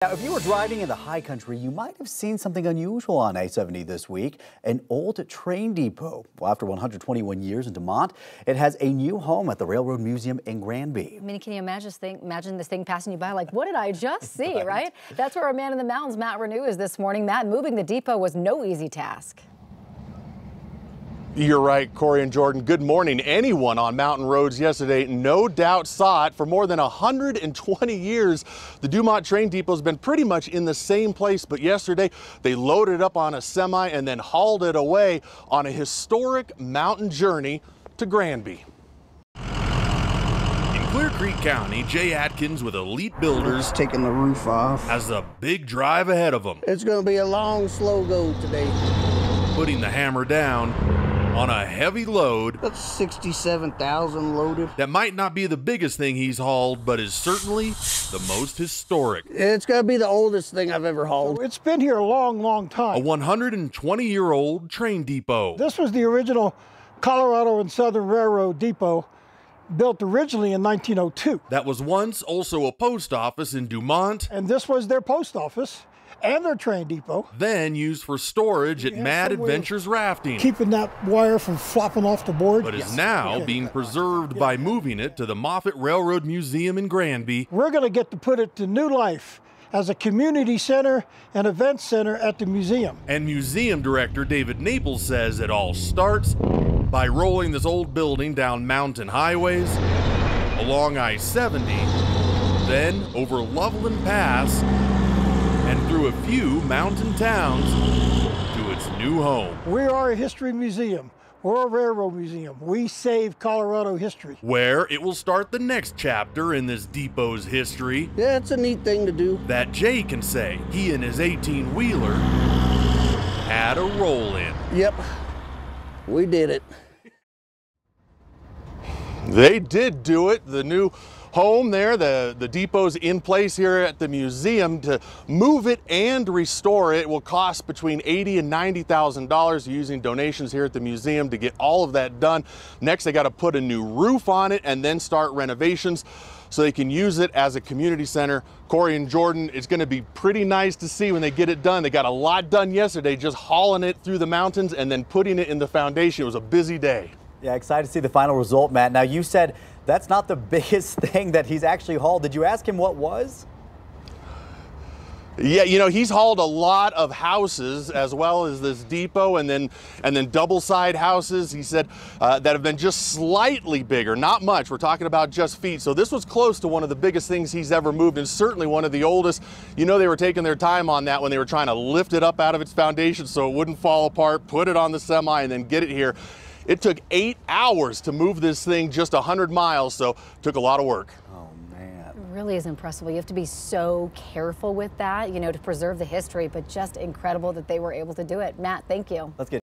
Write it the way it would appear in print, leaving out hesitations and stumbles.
Now, if you were driving in the high country, you might have seen something unusual on I-70 this week, an old train depot. Well, after 121 years in Dumont, it has a new home at the Railroad Museum in Granby. I mean, can you imagine this thing passing you by like, what did I just see, right? That's where our man in the mountains, Matt Renew, is this morning. Matt, moving the depot was no easy task. You're right, Corey and Jordan. Good morning. Anyone on mountain roads yesterday no doubt saw it. For more than 120 years, the Dumont train depot has been pretty much in the same place, but yesterday they loaded it up on a semi and then hauled it away on a historic mountain journey to Granby. In Clear Creek County, Jay Atkins with Elite Builders taking the roof off has a big drive ahead of him. It's going to be a long, slow go today. Putting the hammer down on a heavy load. That's 67,000 loaded. That might not be the biggest thing he's hauled, but is certainly the most historic. It's going to be the oldest thing I've ever hauled. It's been here a long, long time. A 120-year-old train depot. This was the original Colorado and Southern Railroad depot, built originally in 1902. That was once also a post office in Dumont. And this was their post office and their train depot. Then used for storage at Mad Adventures Rafting. Keeping that wire from flopping off the board. But is now being preserved by moving it to the Moffat Road Museum in Granby. We're going to get to put it to new life as a community center and event center at the museum. And museum director David Naples says it all starts by rolling this old building down mountain highways, along I-70, then over Loveland Pass, and through a few mountain towns to its new home. We are a history museum. We're a railroad museum. We save Colorado history. Where it will start the next chapter in this depot's history. Yeah, it's a neat thing to do. That Jay can say he and his 18-wheeler had a role in. Yep, we did it. They did do it. The new home there, the depot's in place here at the museum. To move it and restore it will cost between $80,000 and $90,000 using donations here at the museum to get all of that done. Next, they got to put a new roof on it and then start renovations so they can use it as a community center. Corey and Jordan, it's going to be pretty nice to see when they get it done. They got a lot done yesterday, just hauling it through the mountains and then putting it in the foundation. It was a busy day. Yeah, excited to see the final result, Matt. Now, you said that's not the biggest thing that he's actually hauled. Did you ask him what was? Yeah, you know, he's hauled a lot of houses as well as this depot, and then double-side houses, he said, that have been just slightly bigger, not much. We're talking about just feet. So this was close to one of the biggest things he's ever moved, and certainly one of the oldest. You know, they were taking their time on that when they were trying to lift it up out of its foundation so it wouldn't fall apart, put it on the semi, and then get it here. It took 8 hours to move this thing just 100 miles, so it took a lot of work. Oh, man. It really is impressive. You have to be so careful with that, you know, to preserve the history, but just incredible that they were able to do it. Matt, thank you. Let's get